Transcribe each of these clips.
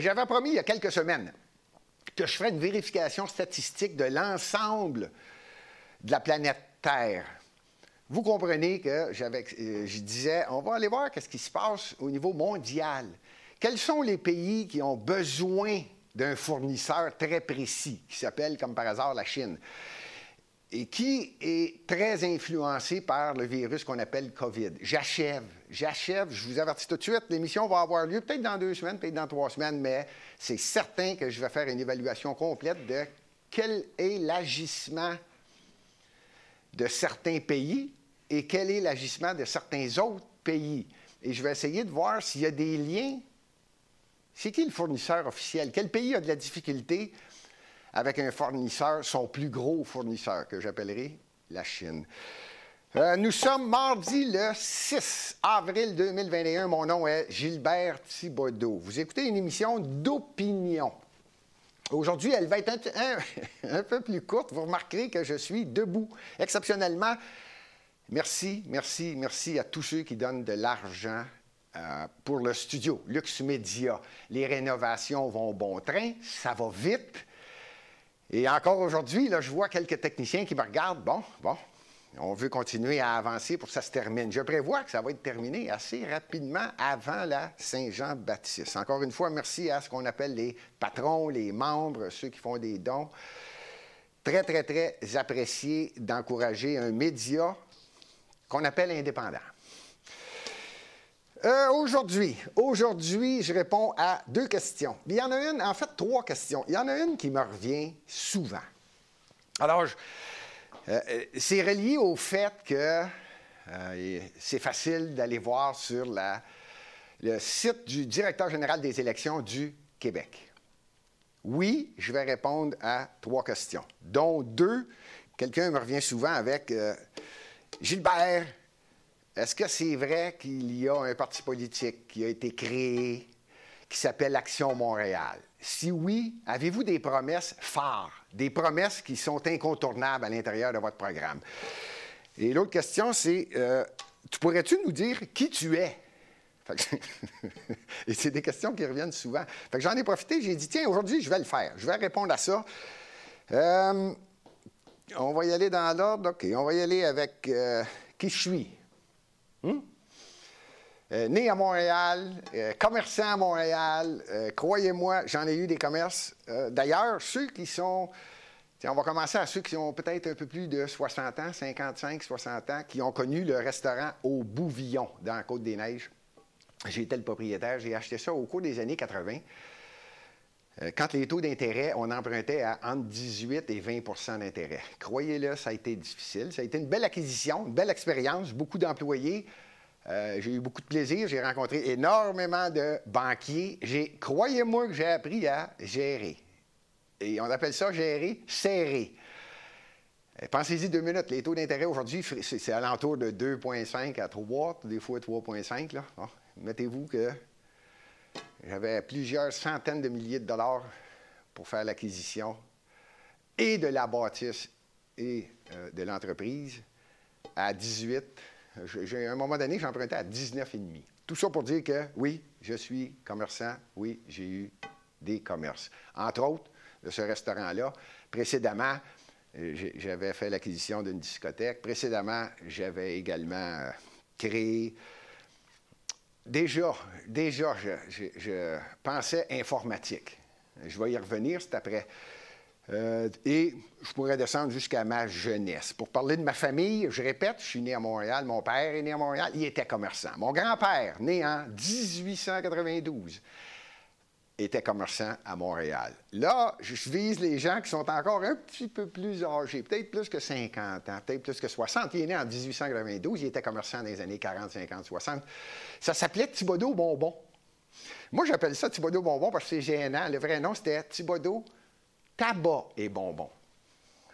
J'avais promis il y a quelques semaines que je ferais une vérification statistique de l'ensemble de la planète Terre. Vous comprenez que je disais, on va aller voir qu'est-ce qui se passe au niveau mondial. Quels sont les pays qui ont besoin d'un fournisseur très précis, qui s'appelle, comme par hasard, la Chine, et qui est très influencé par le virus qu'on appelle COVID. J'achève, je vous avertis tout de suite, l'émission va avoir lieu peut-être dans 2 semaines, peut-être dans 3 semaines, mais c'est certain que je vais faire une évaluation complète de quel est l'agissement de certains pays et quel est l'agissement de certains autres pays. Et je vais essayer de voir s'il y a des liens. C'est qui le fournisseur officiel? Quel pays a de la difficulté avec un fournisseur, son plus gros fournisseur, que j'appellerai la Chine? Nous sommes mardi le 6 avril 2021. Mon nom est Gilbert Thibodeau. Vous écoutez une émission d'opinion. Aujourd'hui, elle va être un peu plus courte. Vous remarquerez que je suis debout. Exceptionnellement, merci à tous ceux qui donnent de l'argent pour le studio. Lux Media. Les rénovations vont bon train. Ça va vite. Et encore aujourd'hui, là, je vois quelques techniciens qui me regardent. Bon, on veut continuer à avancer pour que ça se termine. Je prévois que ça va être terminé assez rapidement avant la Saint-Jean-Baptiste. Encore une fois, merci à ce qu'on appelle les patrons, les membres, ceux qui font des dons. Très, très, très apprécié d'encourager un média qu'on appelle indépendant. Aujourd'hui, je réponds à 2 questions. Il y en a une, en fait 3 questions. Il y en a une qui me revient souvent. Alors, c'est relié au fait que c'est facile d'aller voir sur le site du directeur général des élections du Québec. Oui, je vais répondre à 3 questions, dont 2. Quelqu'un me revient souvent avec Gilbert, est-ce que c'est vrai qu'il y a un parti politique qui a été créé qui s'appelle Action Montréal? Si oui, avez-vous des promesses phares, des promesses qui sont incontournables à l'intérieur de votre programme? Et l'autre question, c'est, pourrais-tu nous dire qui tu es? Et c'est des questions qui reviennent souvent. Fait que j'en ai profité, j'ai dit, tiens, aujourd'hui, je vais le faire. Je vais répondre à ça. On va y aller dans l'ordre. OK, on va y aller avec qui je suis. Né à Montréal, commerçant à Montréal, croyez-moi, j'en ai eu des commerces. D'ailleurs, ceux qui sont, on va commencer à ceux qui ont peut-être un peu plus de 60 ans, 55, 60 ans, qui ont connu le restaurant au Bouvillon, dans la Côte-des-Neiges. J'étais le propriétaire, j'ai acheté ça au cours des années 80. Quand les taux d'intérêt, on empruntait à entre 18 et 20 % d'intérêt. Croyez-le, ça a été difficile. Ça a été une belle acquisition, une belle expérience, beaucoup d'employés. J'ai eu beaucoup de plaisir. J'ai rencontré énormément de banquiers. Croyez-moi que j'ai appris à gérer. Et on appelle ça gérer serré. Pensez-y 2 minutes. Les taux d'intérêt aujourd'hui, c'est alentour de 2,5 à 3, des fois 3,5. Là. Bon, mettez-vous que j'avais plusieurs centaines de milliers de dollars pour faire l'acquisition et de la bâtisse et de l'entreprise à 18. À un moment donné, j'empruntais à 19,5. Tout ça pour dire que, oui, je suis commerçant, oui, j'ai eu des commerces. Entre autres, de ce restaurant-là, précédemment, j'avais fait l'acquisition d'une discothèque. Précédemment, j'avais également créé... Déjà, je pensais informatique. Je vais y revenir, c'est après. Et je pourrais descendre jusqu'à ma jeunesse. Pour parler de ma famille, je répète, je suis né à Montréal. Mon père est né à Montréal. Il était commerçant. Mon grand-père, né en 1892, était commerçant à Montréal. Là, je vise les gens qui sont encore un petit peu plus âgés, peut-être plus que 50 ans, peut-être plus que 60. Il est né en 1892, il était commerçant dans les années 40, 50, 60. Ça s'appelait Thibodeau Bonbon. Moi, j'appelle ça Thibodeau Bonbon parce que c'est gênant. Le vrai nom, c'était Thibodeau Tabac et Bonbons.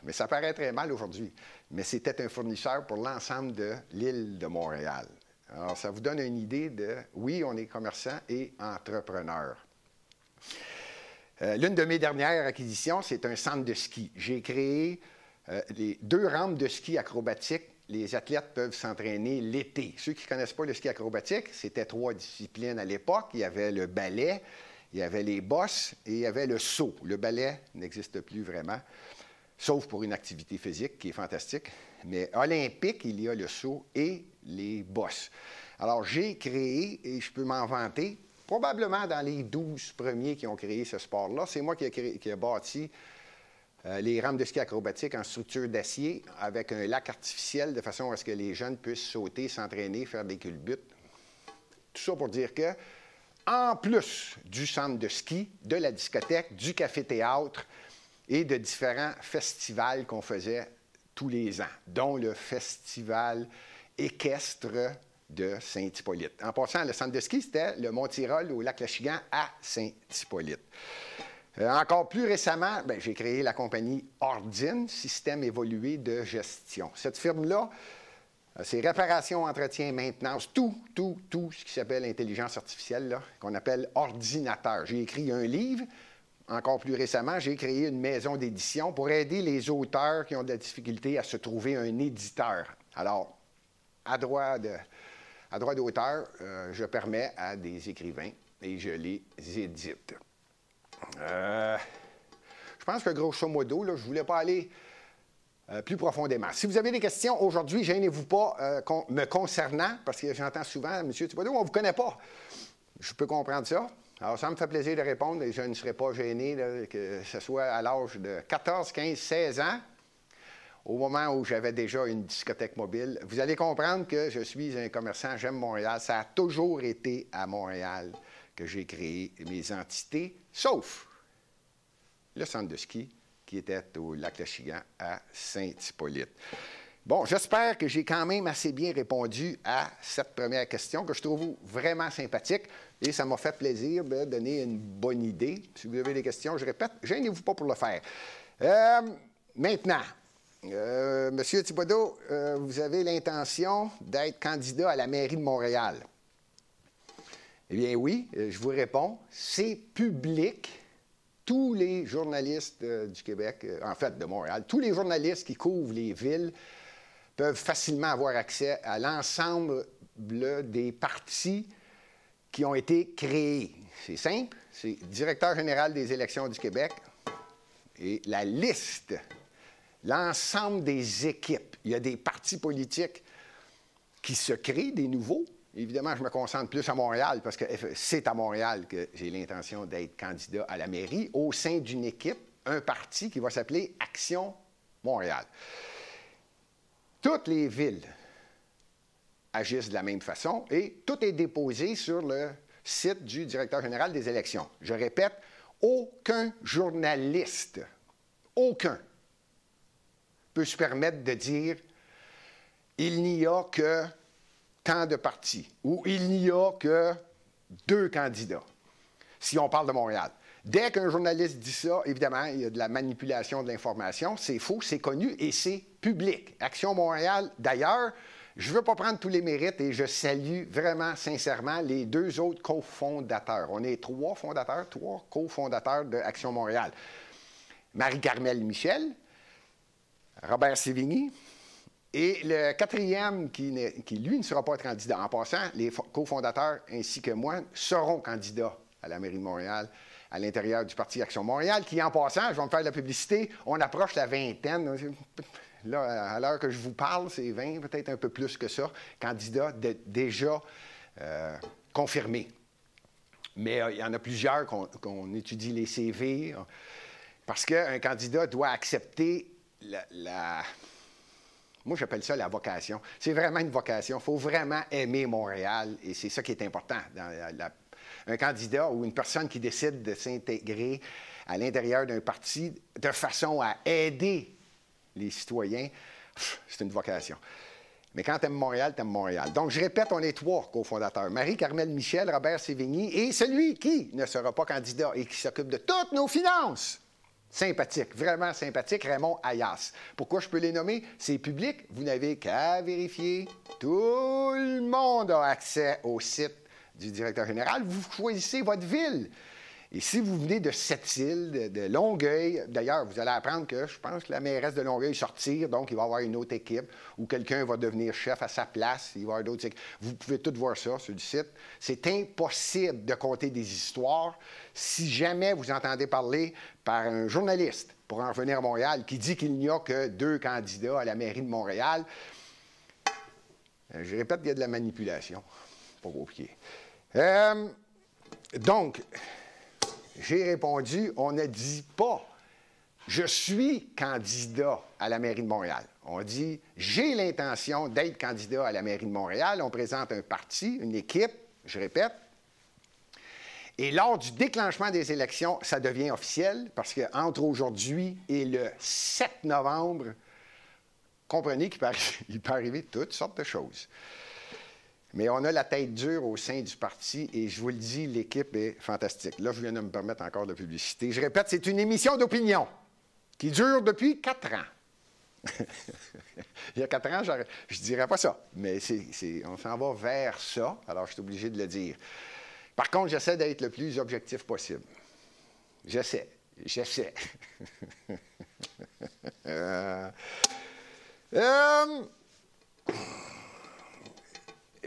Mais ça paraît très mal aujourd'hui. Mais c'était un fournisseur pour l'ensemble de l'île de Montréal. Alors, ça vous donne une idée de, oui, on est commerçant et entrepreneur. L'une de mes dernières acquisitions, c'est un centre de ski. J'ai créé les 2 rampes de ski acrobatiques. Les athlètes peuvent s'entraîner l'été. Ceux qui ne connaissent pas le ski acrobatique, c'était 3 disciplines à l'époque. Il y avait le ballet, il y avait les bosses et il y avait le saut. Le ballet n'existe plus vraiment, sauf pour une activité physique qui est fantastique. Mais olympique, il y a le saut et les bosses. Alors, j'ai créé, et je peux m'en vanter, probablement dans les 12 premiers qui ont créé ce sport-là, c'est moi qui ai bâti les rampes de ski acrobatiques en structure d'acier avec un lac artificiel de façon à ce que les jeunes puissent sauter, s'entraîner, faire des culbutes. Tout ça pour dire que, en plus du centre de ski, de la discothèque, du café-théâtre et de différents festivals qu'on faisait tous les ans, dont le festival équestre de Saint-Hippolyte. En passant, le centre de ski, c'était le Mont-Tirol au lac Lachigan à Saint-Hippolyte. Encore plus récemment, j'ai créé la compagnie Ordine, Système évolué de gestion. Cette firme-là, c'est réparation, entretien, maintenance, tout ce qui s'appelle intelligence artificielle, qu'on appelle ordinateur. J'ai écrit un livre. Encore plus récemment, j'ai créé une maison d'édition pour aider les auteurs qui ont de la difficulté à se trouver un éditeur. Alors, à droit d'auteur, je permets à des écrivains et je les édite. Je pense que grosso modo, là, je ne voulais pas aller plus profondément. Si vous avez des questions aujourd'hui, gênez-vous pas me concernant, parce que j'entends souvent, M. Thibodeau, on ne vous connaît pas. Je peux comprendre ça. Alors, ça me fait plaisir de répondre et je ne serai pas gêné, là, que ce soit à l'âge de 14, 15, 16 ans, au moment où j'avais déjà une discothèque mobile. Vous allez comprendre que je suis un commerçant, j'aime Montréal. Ça a toujours été à Montréal que j'ai créé mes entités, sauf le centre de ski qui était au lac Lachigan à Saint-Hippolyte. Bon, j'espère que j'ai quand même assez bien répondu à cette première question que je trouve vraiment sympathique et ça m'a fait plaisir de donner une bonne idée. Si vous avez des questions, je répète, gênez-vous pas pour le faire. Maintenant, M. Thibodeau, vous avez l'intention d'être candidat à la mairie de Montréal. Eh bien oui, je vous réponds, c'est public. Tous les journalistes du Québec, en fait de Montréal, tous les journalistes qui couvrent les villes peuvent facilement avoir accès à l'ensemble des partis qui ont été créés. C'est simple, c'est directeur général des élections du Québec et la liste, l'ensemble des équipes. Il y a des partis politiques qui se créent, des nouveaux. Évidemment, je me concentre plus à Montréal parce que c'est à Montréal que j'ai l'intention d'être candidat à la mairie au sein d'une équipe, un parti qui va s'appeler Action Montréal. Toutes les villes agissent de la même façon et tout est déposé sur le site du directeur général des élections. Je répète, aucun journaliste, aucun, peut se permettre de dire « il n'y a que tant de partis » ou « il n'y a que 2 candidats », si on parle de Montréal. Dès qu'un journaliste dit ça, évidemment, il y a de la manipulation de l'information. C'est faux, c'est connu et c'est public. Action Montréal, d'ailleurs, je ne veux pas prendre tous les mérites et je salue vraiment sincèrement les 2 autres cofondateurs. On est 3 fondateurs, 3 cofondateurs de Action Montréal. Marie-Carmel Michel, Robert Sévigny et le 4e qui, lui, ne sera pas candidat. En passant, les cofondateurs ainsi que moi seront candidats à la mairie de Montréal à l'intérieur du Parti Action Montréal, qui, en passant, je vais me faire de la publicité, on approche la vingtaine. Là, à l'heure que je vous parle, c'est 20, peut-être un peu plus que ça, candidats déjà confirmés. Mais il y en a plusieurs qu'on étudie les CV, parce qu'un candidat doit accepter moi, j'appelle ça la vocation. C'est vraiment une vocation. Il faut vraiment aimer Montréal, et c'est ça qui est important dans un candidat ou une personne qui décide de s'intégrer à l'intérieur d'un parti de façon à aider les citoyens, c'est une vocation. Mais quand tu aimes Montréal, tu aimes Montréal. Donc, je répète, on est 3 cofondateurs. Marie-Carmel Michel, Robert Sévigny et celui qui ne sera pas candidat et qui s'occupe de toutes nos finances. Sympathique, vraiment sympathique, Raymond Ayas. Pourquoi je peux les nommer? C'est public, vous n'avez qu'à vérifier. Tout le monde a accès au site du directeur général. Vous choisissez votre ville. Et si vous venez de Sept-Îles, de Longueuil, d'ailleurs, vous allez apprendre que je pense que la mairesse de Longueuil sortir, donc il va y avoir une autre équipe, ou quelqu'un va devenir chef à sa place, il va y avoir d'autres équipes. Vous pouvez tout voir ça sur le site. C'est impossible de conter des histoires si jamais vous entendez parler par un journaliste, pour en revenir à Montréal, qui dit qu'il n'y a que 2 candidats à la mairie de Montréal. Je répète qu'il y a de la manipulation. Pas compliqué. Donc, j'ai répondu, on ne dit pas « je suis candidat à la mairie de Montréal ». On dit « j'ai l'intention d'être candidat à la mairie de Montréal ». On présente un parti, une équipe, je répète. Et lors du déclenchement des élections, ça devient officiel parce qu'entre aujourd'hui et le 7 novembre, comprenez qu'il peut arriver toutes sortes de choses. Mais on a la tête dure au sein du parti et je vous le dis, l'équipe est fantastique. Là, je viens de me permettre encore de publicité. Je répète, c'est une émission d'opinion qui dure depuis 4 ans. Il y a 4 ans, je ne dirais pas ça, mais on s'en va vers ça, alors je suis obligé de le dire. Par contre, j'essaie d'être le plus objectif possible. J'essaie.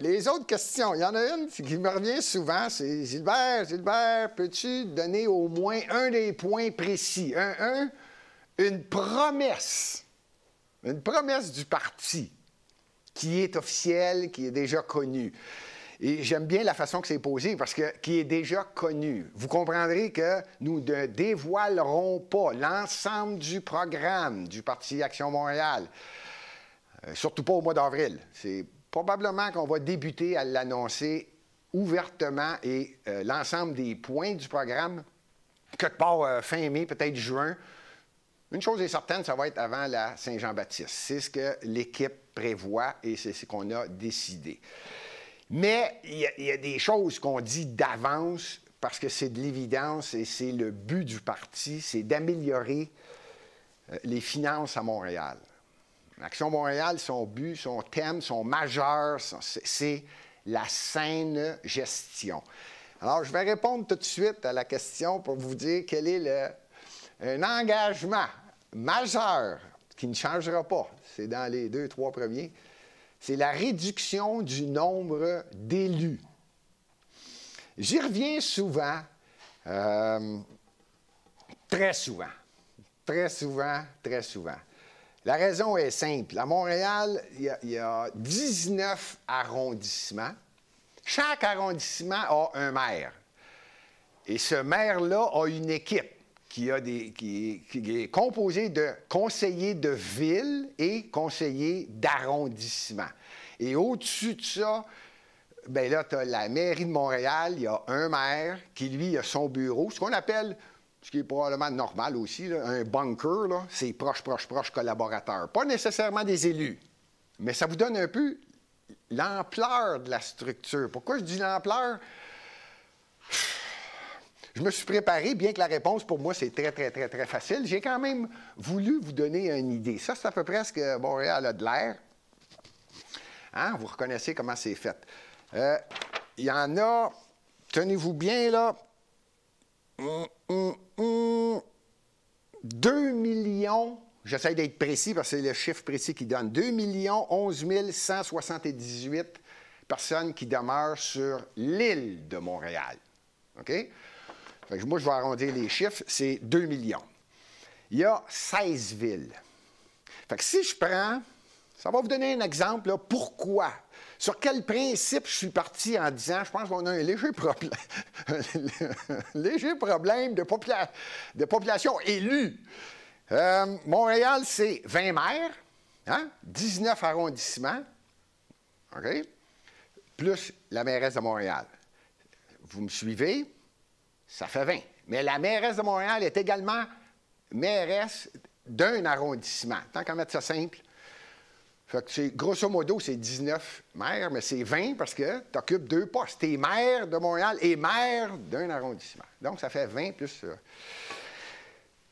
Les autres questions, il y en a une qui me revient souvent, c'est « Gilbert, peux-tu donner au moins un des points précis, une promesse du parti qui est officielle, qui est déjà connue. » Et j'aime bien la façon que c'est posé parce que qui est déjà connu. Vous comprendrez que nous ne dévoilerons pas l'ensemble du programme du Parti Action Montréal, surtout pas au mois d'avril. C'est probablement qu'on va débuter à l'annoncer ouvertement et l'ensemble des points du programme, quelque part fin mai, peut-être juin. Une chose est certaine, ça va être avant la Saint-Jean-Baptiste. C'est ce que l'équipe prévoit et c'est ce qu'on a décidé. Mais il y a des choses qu'on dit d'avance parce que c'est de l'évidence et c'est le but du parti, c'est d'améliorer les finances à Montréal. Action Montréal, son but, son thème, son majeur, c'est la saine gestion. Alors, je vais répondre tout de suite à la question pour vous dire quel est un engagement majeur qui ne changera pas. C'est dans les 2-3 premiers. C'est la réduction du nombre d'élus. J'y reviens souvent, très souvent. La raison est simple. À Montréal, il y a 19 arrondissements. Chaque arrondissement a un maire. Et ce maire-là a une équipe qui est composée de conseillers de ville et conseillers d'arrondissement. Et au-dessus de ça, bien là, tu as la mairie de Montréal, il y a un maire qui, lui, a son bureau, ce qu'on appelle, ce qui est probablement normal aussi, là, un bunker, là, c'est proche collaborateurs. Pas nécessairement des élus, mais ça vous donne un peu l'ampleur de la structure. Pourquoi je dis l'ampleur? Je me suis préparé, bien que la réponse, pour moi, c'est très facile. J'ai quand même voulu vous donner une idée. Ça, c'est à peu près ce que Montréal a de l'air. Hein? Vous reconnaissez comment c'est fait. Il y en a, tenez-vous bien, là, 2 millions, j'essaie d'être précis parce que c'est le chiffre précis qui donne, 2 11 178 personnes qui demeurent sur l'île de Montréal. OK? Fait que moi, je vais arrondir les chiffres, c'est 2 millions. Il y a 16 villes. Fait que si je prends, ça va vous donner un exemple, là, pourquoi? Sur quel principe je suis parti en disant, je pense qu'on a un léger problème de population élue. Montréal, c'est 20 maires, hein? 19 arrondissements, OK? Plus la mairesse de Montréal. Vous me suivez? Ça fait 20. Mais la mairesse de Montréal est également mairesse d'un arrondissement. Tant qu'à mettre ça simple, fait que grosso modo, c'est 19 maires, mais c'est 20 parce que tu occupes 2 postes. Tu es maire de Montréal et maire d'un arrondissement. Donc, ça fait 20 plus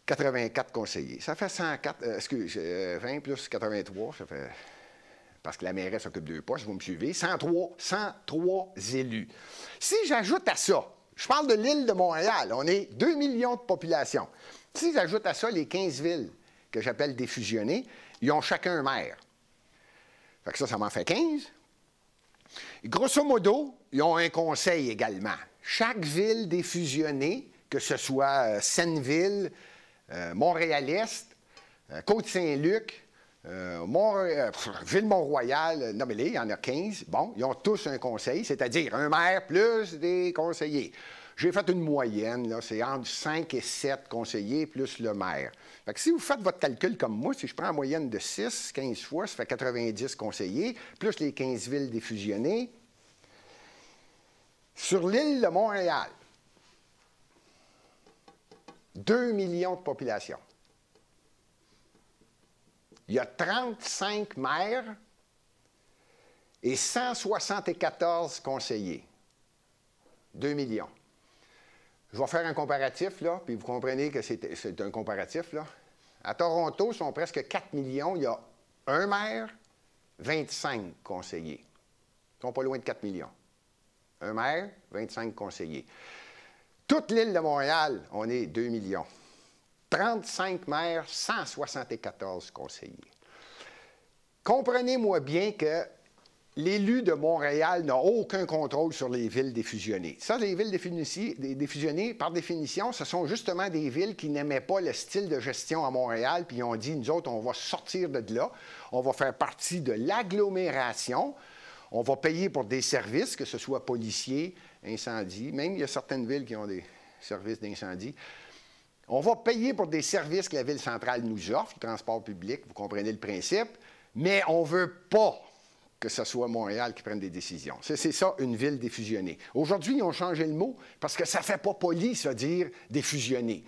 84 conseillers. Ça fait 104, 20 plus 83, ça fait... Parce que la mairesse occupe 2 postes, vous me suivez, 103 élus. Si j'ajoute à ça Je parle de l'île de Montréal. On est 2 millions de population. Si j'ajoute à ça les 15 villes que j'appelle défusionnées, ils ont chacun un maire. Fait que ça m'en fait 15. Et grosso modo, ils ont un conseil également. Chaque ville défusionnée, que ce soit Senneville, Montréal-Est, Côte-Saint-Luc, Ville-Mont-Royal, nommez-les, il y en a 15. Bon, ils ont tous un conseil, c'est-à-dire un maire plus des conseillers. J'ai fait une moyenne, là, c'est entre 5 et 7 conseillers plus le maire. Fait que si vous faites votre calcul comme moi, si je prends en moyenne de 6, 15 fois, ça fait 90 conseillers, plus les 15 villes défusionnées. Sur l'île de Montréal, 2 millions de population. Il y a 35 maires et 174 conseillers. 2 millions. Je vais faire un comparatif, là, puis vous comprenez que c'est un comparatif, là. À Toronto, ils sont presque 4 millions. Il y a un maire, 25 conseillers. Ils ne sont pas loin de 4 millions. Un maire, 25 conseillers. Toute l'île de Montréal, on est 2 millions. 35 maires, 174 conseillers. Comprenez-moi bien que l'élu de Montréal n'a aucun contrôle sur les villes défusionnées. Ça, les villes défusionnées, par définition, ce sont justement des villes qui n'aimaient pas le style de gestion à Montréal, puis ils ont dit, nous autres, on va sortir de là, on va faire partie de l'agglomération, on va payer pour des services, que ce soit policiers, incendie, même il y a certaines villes qui ont des services d'incendie. On va payer pour des services que la ville centrale nous offre, le transport public, vous comprenez le principe, mais on ne veut pas que ce soit Montréal qui prenne des décisions. C'est ça, une ville défusionnée. Aujourd'hui, ils ont changé le mot parce que ça ne fait pas poli, ça, dire défusionné.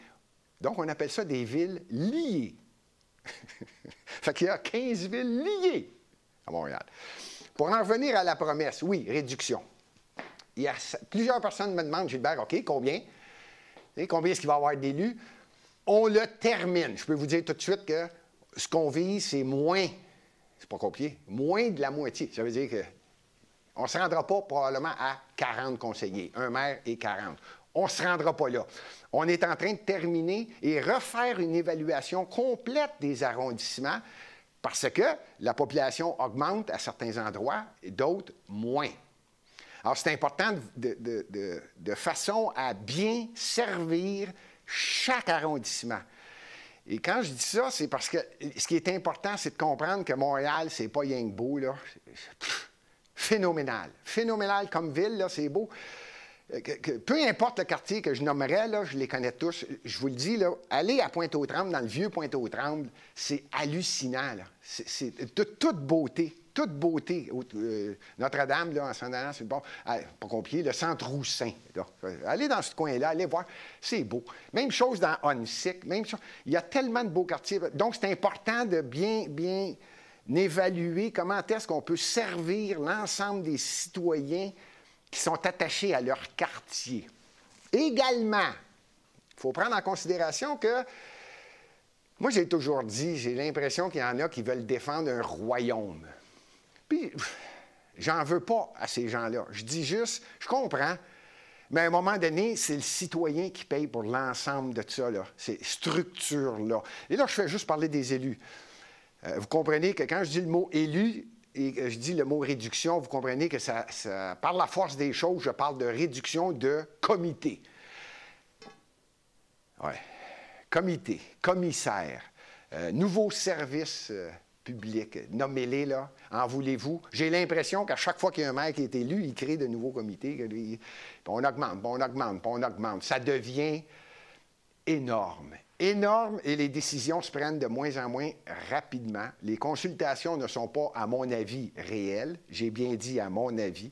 Donc, on appelle ça des villes liées. Fait qu'il y a 15 villes liées à Montréal. Pour en revenir à la promesse, oui, réduction. Il y a plusieurs personnes me demandent, Gilbert, OK, combien? Et combien est-ce qu'il va y avoir d'élus? On le termine. Je peux vous dire tout de suite que ce qu'on vise, c'est moins, c'est pas compliqué, moins de la moitié. Ça veut dire qu'on ne se rendra pas probablement à 40 conseillers, un maire et 40. On ne se rendra pas là. On est en train de terminer et refaire une évaluation complète des arrondissements parce que la population augmente à certains endroits et d'autres moins. Alors, c'est important de façon à bien servir chaque arrondissement. Et quand je dis ça, c'est parce que ce qui est important, c'est de comprendre que Montréal, c'est pas rien que beau, là. Phénoménal. Phénoménal comme ville, là, c'est beau. Peu importe le quartier que je nommerais, là, je les connais tous. Je vous le dis, là, aller à Pointe-aux-Trembles, dans le vieux Pointe-aux-Trembles, c'est hallucinant, là. C'est de toute beauté. Toute beauté. Notre-Dame, là, en s'en allant sur le bord, pas compliqué, le Centre-Roussin. Allez dans ce coin-là, allez voir, c'est beau. Même chose dans Huntsic, même chose. Il y a tellement de beaux quartiers. Donc, c'est important de bien évaluer comment est-ce qu'on peut servir l'ensemble des citoyens qui sont attachés à leur quartier. Également, il faut prendre en considération que moi, j'ai toujours dit, j'ai l'impression qu'il y en a qui veulent défendre un royaume. Puis, j'en veux pas à ces gens-là. Je dis juste, je comprends, mais à un moment donné, c'est le citoyen qui paye pour l'ensemble de ça, là, ces structures-là. Et là, je fais juste parler des élus. Vous comprenez que quand je dis le mot élu et que je dis le mot réduction, vous comprenez que ça par la force des choses, je parle de réduction de comité. Oui. Comité, commissaire, nouveaux services publics, nommez-les, là, en voulez-vous? J'ai l'impression qu'à chaque fois qu'il y a un maire qui est élu, il crée de nouveaux comités, puis on augmente, puis on augmente, puis on augmente. Ça devient énorme. Énorme, et les décisions se prennent de moins en moins rapidement. Les consultations ne sont pas, à mon avis, réelles. J'ai bien dit à mon avis.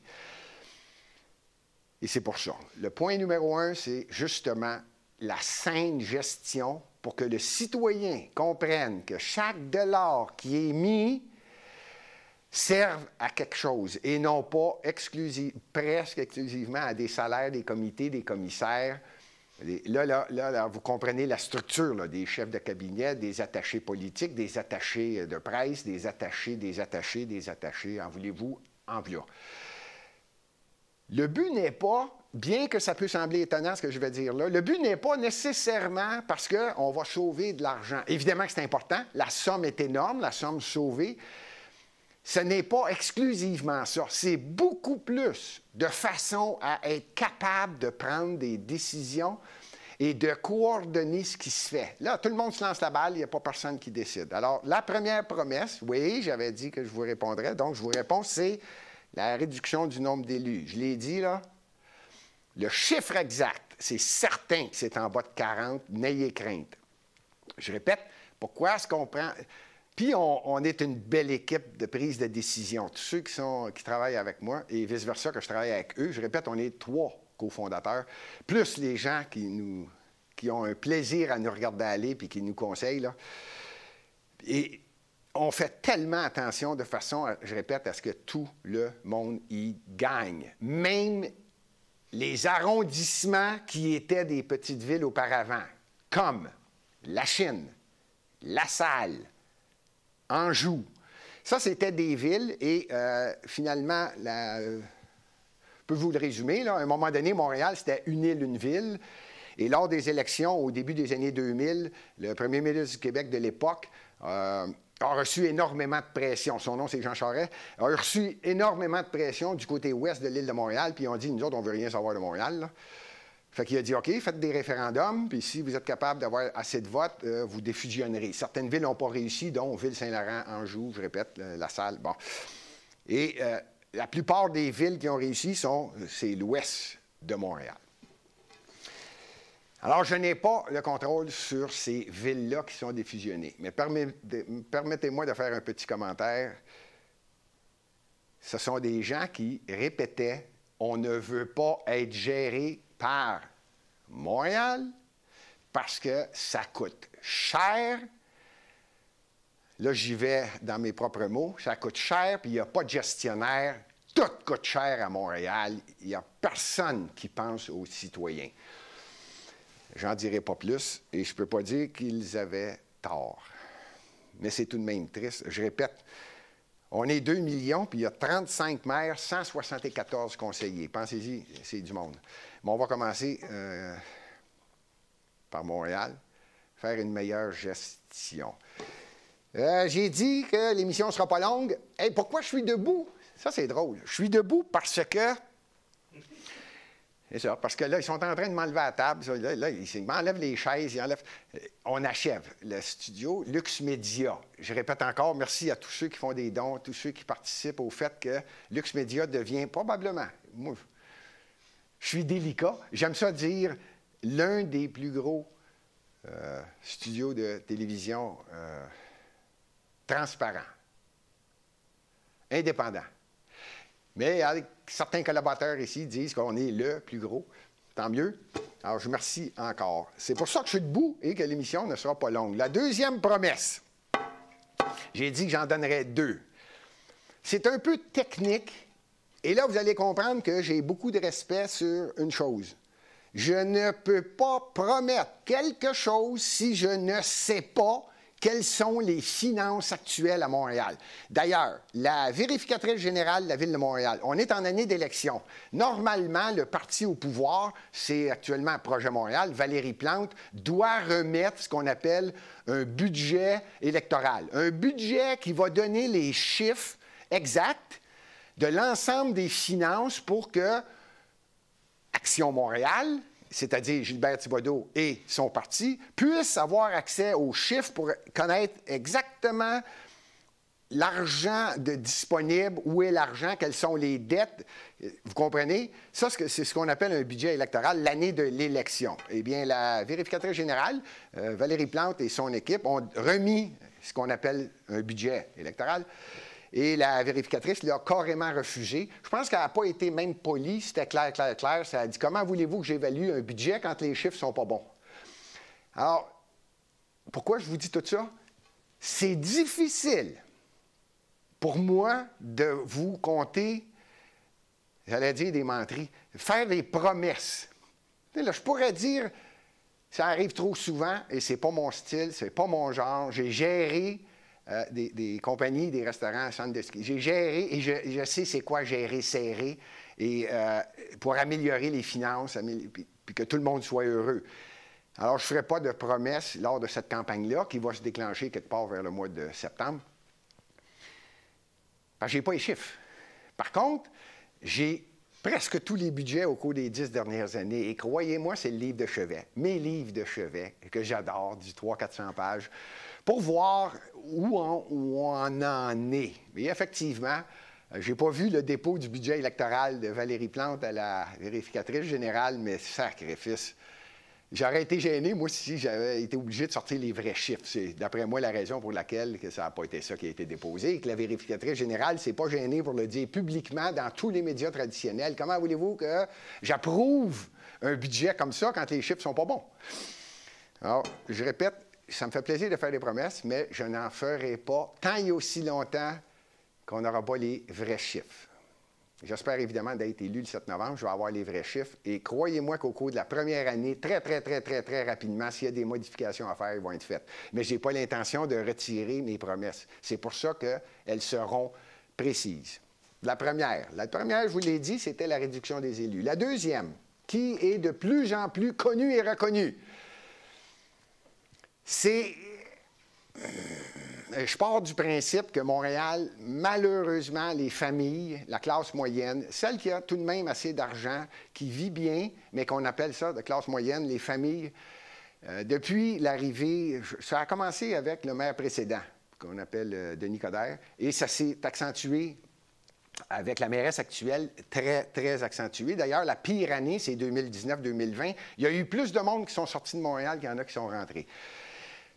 Et c'est pour ça. Le point numéro 1, c'est justement la saine gestion pour que le citoyen comprenne que chaque dollar qui est mis serve à quelque chose et non pas presque exclusivement à des salaires des comités, des commissaires. Là, vous comprenez la structure là, des chefs de cabinet, des attachés politiques, des attachés de presse, des attachés, en voulez-vous, en voilà. Le but n'est pas bien que ça peut sembler étonnant ce que je vais dire là, le but n'est pas nécessairement parce qu'on va sauver de l'argent. Évidemment que c'est important, la somme est énorme, la somme sauvée. Ce n'est pas exclusivement ça, c'est beaucoup plus de façon à être capable de prendre des décisions et de coordonner ce qui se fait. Là, tout le monde se lance la balle, il n'y a pas personne qui décide. Alors, la première promesse, oui, j'avais dit que je vous répondrais, donc je vous réponds, c'est la réduction du nombre d'élus. Je l'ai dit, là, le chiffre exact, c'est certain que c'est en bas de 40, n'ayez crainte. Je répète, pourquoi est-ce qu'on prend... Puis, on est une belle équipe de prise de décision. Tous ceux qui travaillent avec moi et vice-versa, que je travaille avec eux, je répète, on est 3 cofondateurs, plus les gens qui ont un plaisir à nous regarder aller et qui nous conseillent. Là. Et on fait tellement attention de façon, je répète, à ce que tout le monde y gagne. Même les arrondissements qui étaient des petites villes auparavant, comme la Chine, La Salle, Anjou. Ça, c'était des villes et finalement, je peux vous le résumer, là, à un moment donné, Montréal, c'était une île, une ville. Et lors des élections, au début des années 2000, le premier ministre du Québec de l'époque a reçu énormément de pression. Son nom, c'est Jean Charest. A reçu énormément de pression du côté ouest de l'île de Montréal, puis ils ont dit, nous autres, on ne veut rien savoir de Montréal. Là. Fait qu'il a dit, OK, faites des référendums, puis si vous êtes capable d'avoir assez de votes, vous défusionnerez. Certaines villes n'ont pas réussi, dont Ville-Saint-Laurent, Anjou, je répète, La Salle, bon. Et la plupart des villes qui ont réussi, c'est l'ouest de Montréal. Alors, je n'ai pas le contrôle sur ces villes-là qui sont défusionnées. Mais permettez-moi de faire un petit commentaire. Ce sont des gens qui répétaient « On ne veut pas être géré par Montréal parce que ça coûte cher. » Là, j'y vais dans mes propres mots. Ça coûte cher, puis il n'y a pas de gestionnaire. Tout coûte cher à Montréal. Il n'y a personne qui pense aux citoyens. J'en dirai pas plus, et je ne peux pas dire qu'ils avaient tort. Mais c'est tout de même triste. Je répète, on est 2 millions, puis il y a 35 maires, 174 conseillers. Pensez-y, c'est du monde. Mais on va commencer par Montréal, faire une meilleure gestion. J'ai dit que l'émission ne sera pas longue. Hey, pourquoi je suis debout? Ça, c'est drôle. Je suis debout parce que... C'est ça, parce que là, ils sont en train de m'enlever à la table. Ça, là, ils m'enlèvent les chaises, ils enlèvent... On achève le studio Lux Media. Je répète encore, merci à tous ceux qui font des dons, tous ceux qui participent au fait que Lux Media devient probablement... Moi, je suis délicat. J'aime ça dire l'un des plus gros studios de télévision transparents, indépendants. Mais certains collaborateurs ici disent qu'on est le plus gros. Tant mieux. Alors, je vous remercie encore. C'est pour ça que je suis debout et que l'émission ne sera pas longue. La deuxième promesse, j'ai dit que j'en donnerais 2. C'est un peu technique. Et là, vous allez comprendre que j'ai beaucoup de respect sur une chose. Je ne peux pas promettre quelque chose si je ne sais pas quelles sont les finances actuelles à Montréal. D'ailleurs, la vérificatrice générale de la Ville de Montréal, on est en année d'élection. Normalement, le parti au pouvoir, c'est actuellement Projet Montréal, Valérie Plante, doit remettre ce qu'on appelle un budget électoral. Un budget qui va donner les chiffres exacts de l'ensemble des finances pour que Action Montréal, c'est-à-dire Gilbert Thibodeau et son parti, puissent avoir accès aux chiffres pour connaître exactement l'argent disponible, où est l'argent, quelles sont les dettes. Vous comprenez? Ça, c'est ce qu'on appelle un budget électoral l'année de l'élection. Eh bien, la vérificatrice générale, Valérie Plante et son équipe ont remis ce qu'on appelle un budget électoral. Et la vérificatrice l'a carrément refusé. Je pense qu'elle n'a pas été même polie. C'était clair. Ça a dit, comment voulez-vous que j'évalue un budget quand les chiffres ne sont pas bons? Alors, pourquoi je vous dis tout ça? C'est difficile pour moi de vous compter, j'allais dire des menteries, faire des promesses. Là, je pourrais dire, ça arrive trop souvent et c'est pas mon style, c'est pas mon genre. J'ai géré des compagnies, des restaurants, centres de ski. J'ai géré et je sais c'est quoi gérer serré. et pour améliorer les finances, puis que tout le monde soit heureux. Alors, je ne ferai pas de promesses lors de cette campagne-là, qui va se déclencher quelque part vers le mois de septembre, parce que je n'ai pas les chiffres. Par contre, j'ai presque tous les budgets au cours des 10 dernières années. Et croyez-moi, c'est le livre de chevet. Mes livres de chevet, que j'adore, du 300-400 pages, pour voir où on en est. Et effectivement, je n'ai pas vu le dépôt du budget électoral de Valérie Plante à la vérificatrice générale, mais sacrifice. J'aurais été gêné, moi, si j'avais été obligé de sortir les vrais chiffres. C'est, d'après moi, la raison pour laquelle ça n'a pas été ça qui a été déposé et que la vérificatrice générale ne s'est pas gênée pour le dire publiquement dans tous les médias traditionnels. Comment voulez-vous que j'approuve un budget comme ça quand les chiffres ne sont pas bons? Alors, je répète, ça me fait plaisir de faire des promesses, mais je n'en ferai pas tant et aussi longtemps qu'on n'aura pas les vrais chiffres. J'espère évidemment d'être élu le 7 novembre. Je vais avoir les vrais chiffres. Et croyez-moi qu'au cours de la première année, très rapidement, s'il y a des modifications à faire, elles vont être faites. Mais je n'ai pas l'intention de retirer mes promesses. C'est pour ça qu'elles seront précises. La première, je vous l'ai dit, c'était la réduction des élus. La deuxième, qui est de plus en plus connue et reconnue, c'est... Je pars du principe que Montréal, malheureusement, les familles, la classe moyenne, celle qui a tout de même assez d'argent, qui vit bien, mais qu'on appelle ça de classe moyenne, les familles, depuis l'arrivée, ça a commencé avec le maire précédent, qu'on appelle Denis Coderre, et ça s'est accentué avec la mairesse actuelle, très accentué. D'ailleurs, la pire année, c'est 2019-2020. Il y a eu plus de monde qui sont sortis de Montréal qu'il y en a qui sont rentrés.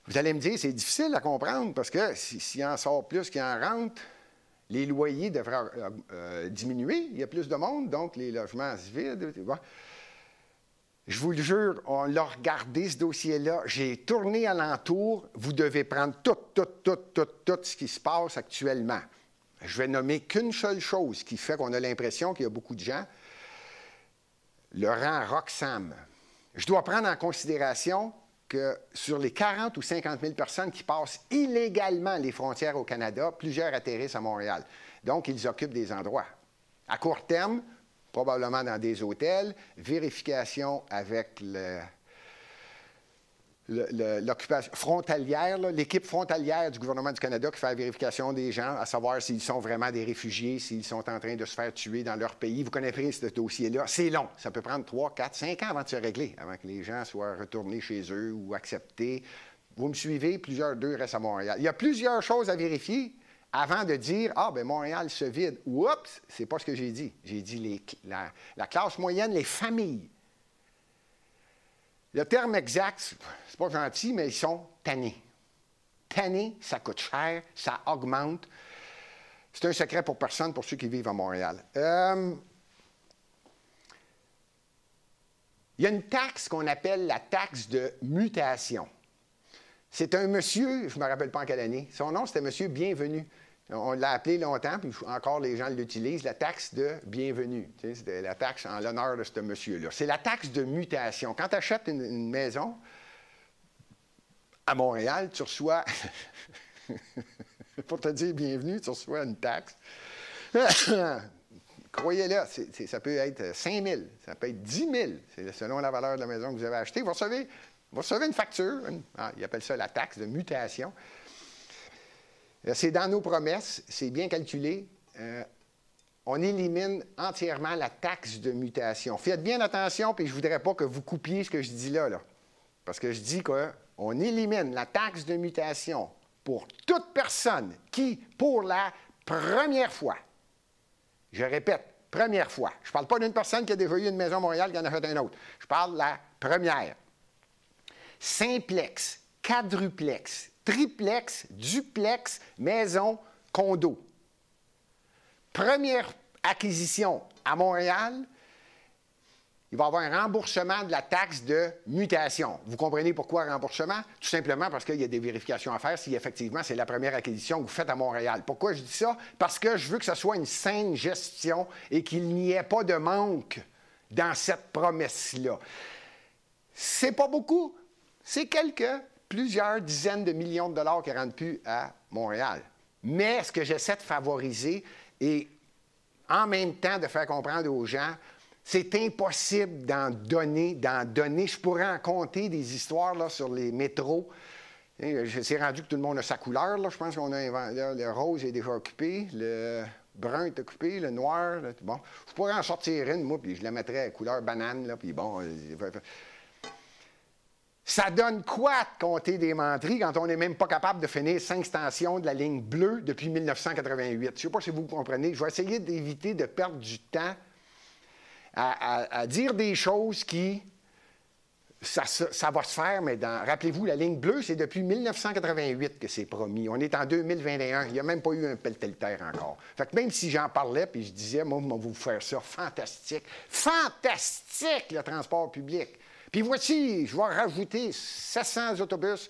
Vous allez me dire, c'est difficile à comprendre parce que s'il en sort plus qu'il en rentre, les loyers devraient diminuer. Il y a plus de monde, donc les logements se vident. Je vous le jure, on l'a regardé, ce dossier-là. J'ai tourné alentour. Vous devez prendre tout ce qui se passe actuellement. Je vais nommer qu'une seule chose qui fait qu'on a l'impression qu'il y a beaucoup de gens. Le rang Roxham. Je dois prendre en considération que sur les 40 ou 50 000 personnes qui passent illégalement les frontières au Canada, plusieurs atterrissent à Montréal. Donc, ils occupent des endroits. À court terme, probablement dans des hôtels, vérification avec l'occupation frontalière, l'équipe frontalière du gouvernement du Canada qui fait la vérification des gens, à savoir s'ils sont vraiment des réfugiés, s'ils sont en train de se faire tuer dans leur pays. Vous connaissez ce dossier-là. C'est long. Ça peut prendre 3, 4, 5 ans avant de se régler, avant que les gens soient retournés chez eux ou acceptés. Vous me suivez? Plusieurs d'eux restent à Montréal. Il y a plusieurs choses à vérifier avant de dire « Ah, bien, Montréal se vide. » Oups! C'est pas ce que j'ai dit. J'ai dit la classe moyenne, les familles. Le terme exact, c'est pas gentil, mais ils sont tannés. Tannés, ça coûte cher, ça augmente. C'est un secret pour personne, pour ceux qui vivent à Montréal. Il y a une taxe qu'on appelle la taxe de mutation. C'est un monsieur, je ne me rappelle pas en quelle année, son nom c'était M. Bienvenu. On l'a appelé longtemps, puis encore les gens l'utilisent, la taxe de bienvenue. Tu sais, c'était la taxe en l'honneur de ce monsieur-là. C'est la taxe de mutation. Quand tu achètes une maison à Montréal, tu reçois, pour te dire bienvenue, tu reçois une taxe. Croyez-le, ça peut être 5 000, ça peut être 10 000, c'est selon la valeur de la maison que vous avez achetée. Vous recevez une facture, ils appellent ça la taxe de mutation. C'est dans nos promesses, c'est bien calculé. On élimine entièrement la taxe de mutation. Faites bien attention, puis je ne voudrais pas que vous coupiez ce que je dis là. Parce que je dis qu'on élimine la taxe de mutation pour toute personne qui, pour la première fois, je répète, première fois, je ne parle pas d'une personne qui a déjà eu une maison à Montréal qui en a fait une autre. Je parle de la première. Simplex, quadruplex, triplex, duplex, maison, condo. Première acquisition à Montréal, il va y avoir un remboursement de la taxe de mutation. Vous comprenez pourquoi remboursement? Tout simplement parce qu'il y a des vérifications à faire si effectivement c'est la première acquisition que vous faites à Montréal. Pourquoi je dis ça? Parce que je veux que ce soit une saine gestion et qu'il n'y ait pas de manque dans cette promesse-là. C'est pas beaucoup, c'est plusieurs dizaines de millions de dollars qui ne rentrent plus à Montréal. Mais ce que j'essaie de favoriser, et en même temps de faire comprendre aux gens, c'est impossible d'en donner. Je pourrais en compter des histoires là, sur les métros. C'est rendu que tout le monde a sa couleur. Là. Je pense qu'on a là, le rose est déjà occupé, le brun est occupé, le noir. Là, bon, je pourrais en sortir une, moi, puis je la mettrais à couleur banane. Là, puis bon, ça donne quoi de compter des menteries quand on n'est même pas capable de finir 5 stations de la ligne bleue depuis 1988? Je ne sais pas si vous comprenez. Je vais essayer d'éviter de perdre du temps à dire des choses qui... Ça va se faire, mais rappelez-vous, la ligne bleue, c'est depuis 1988 que c'est promis. On est en 2021. Il n'y a même pas eu un pelletel-terre encore. Fait que même si j'en parlais, puis je disais, moi, on va vous faire ça, fantastique. Fantastique, le transport public. Puis voici, je vais rajouter 700 autobus,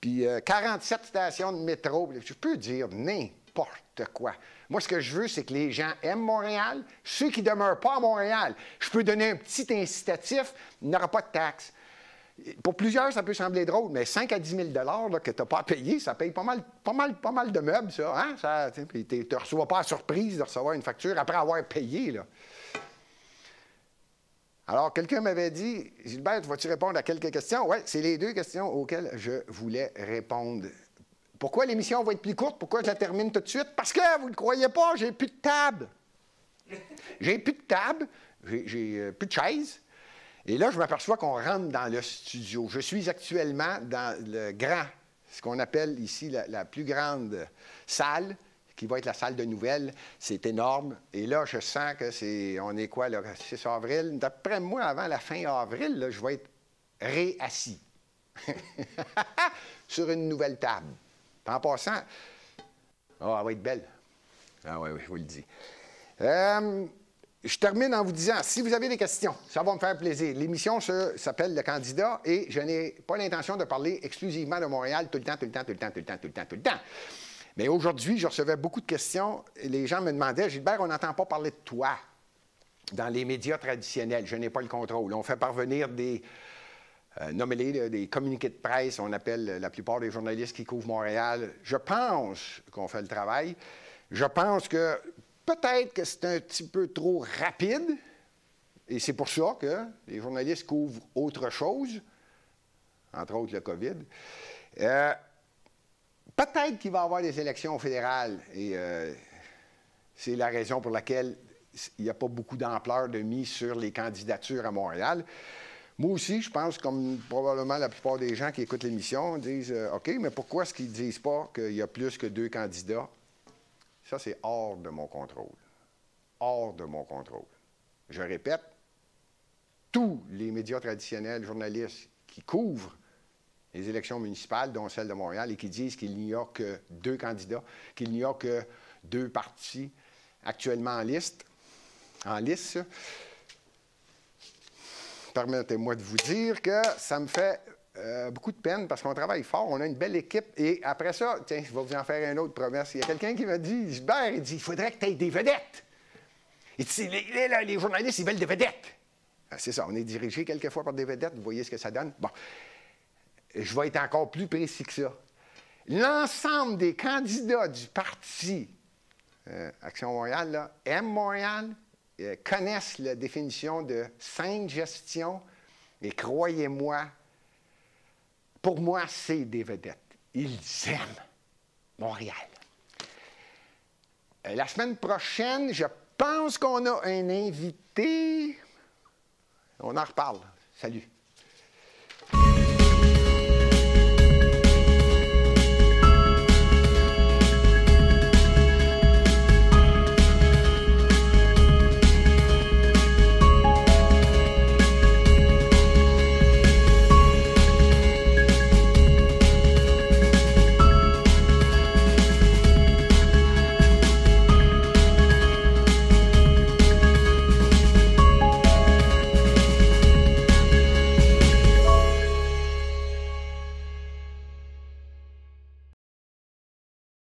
puis 47 stations de métro. Je peux dire n'importe quoi. Moi, ce que je veux, c'est que les gens aiment Montréal. Ceux qui ne demeurent pas à Montréal, je peux donner un petit incitatif, il n'y aura pas de taxes. Pour plusieurs, ça peut sembler drôle, mais 5 à 10 000 là, que tu n'as pas à payer, ça paye pas mal de meubles, ça. Hein? Puis tu ne reçois pas la surprise de recevoir une facture après avoir payé. Là. Alors, quelqu'un m'avait dit, Gilbert, vas-tu répondre à quelques questions? Oui, c'est les 2 questions auxquelles je voulais répondre. Pourquoi l'émission va être plus courte? Pourquoi je la termine tout de suite? Parce que, vous ne le croyez pas, j'ai plus de table. J'ai plus de table, j'ai plus de chaise. Et là, je m'aperçois qu'on rentre dans le studio. Je suis actuellement dans le grand, ce qu'on appelle ici la plus grande salle, qui va être la salle de nouvelles. C'est énorme. Et là, je sens que on est quoi, le 6 avril? D'après moi, avant la fin avril, là, je vais être réassis sur une nouvelle table. En passant, elle va être belle. Ah oui, je vous le dis. Je termine en vous disant, si vous avez des questions, ça va me faire plaisir. L'émission s'appelle Le Candidat et je n'ai pas l'intention de parler exclusivement de Montréal tout le temps. Mais aujourd'hui, je recevais beaucoup de questions et les gens me demandaient, Gilbert, on n'entend pas parler de toi dans les médias traditionnels. Je n'ai pas le contrôle. On fait parvenir des... nommez-les des communiqués de presse, on appelle la plupart des journalistes qui couvrent Montréal. Je pense qu'on fait le travail. Je pense que peut-être que c'est un petit peu trop rapide, et c'est pour ça que les journalistes couvrent autre chose, entre autres le COVID. Peut-être qu'il va y avoir des élections fédérales, et c'est la raison pour laquelle il n'y a pas beaucoup d'ampleur de mise sur les candidatures à Montréal. Moi aussi, je pense, comme probablement la plupart des gens qui écoutent l'émission, disent OK, mais pourquoi est-ce qu'ils ne disent pas qu'il y a plus que 2 candidats? Ça, c'est hors de mon contrôle. Hors de mon contrôle. Je répète, tous les médias traditionnels, journalistes qui couvrent les élections municipales, dont celle de Montréal, et qui disent qu'il n'y a que 2 candidats, qu'il n'y a que 2 partis actuellement en lice. Permettez-moi de vous dire que ça me fait beaucoup de peine parce qu'on travaille fort, on a une belle équipe. Et après ça, tiens, je vais vous en faire une autre promesse. Il y a quelqu'un qui m'a dit, Gilbert, il faudrait que tu aies des vedettes. Il dit, les journalistes, ils veulent des vedettes. C'est ça, on est dirigé quelquefois par des vedettes, vous voyez ce que ça donne. Bon, je vais être encore plus précis que ça. L'ensemble des candidats du parti Action Montréal là, aiment Montréal, connaissent la définition de saine gestion, et croyez-moi, pour moi, c'est des vedettes. Ils aiment Montréal. La semaine prochaine, je pense qu'on a un invité. On en reparle. Salut.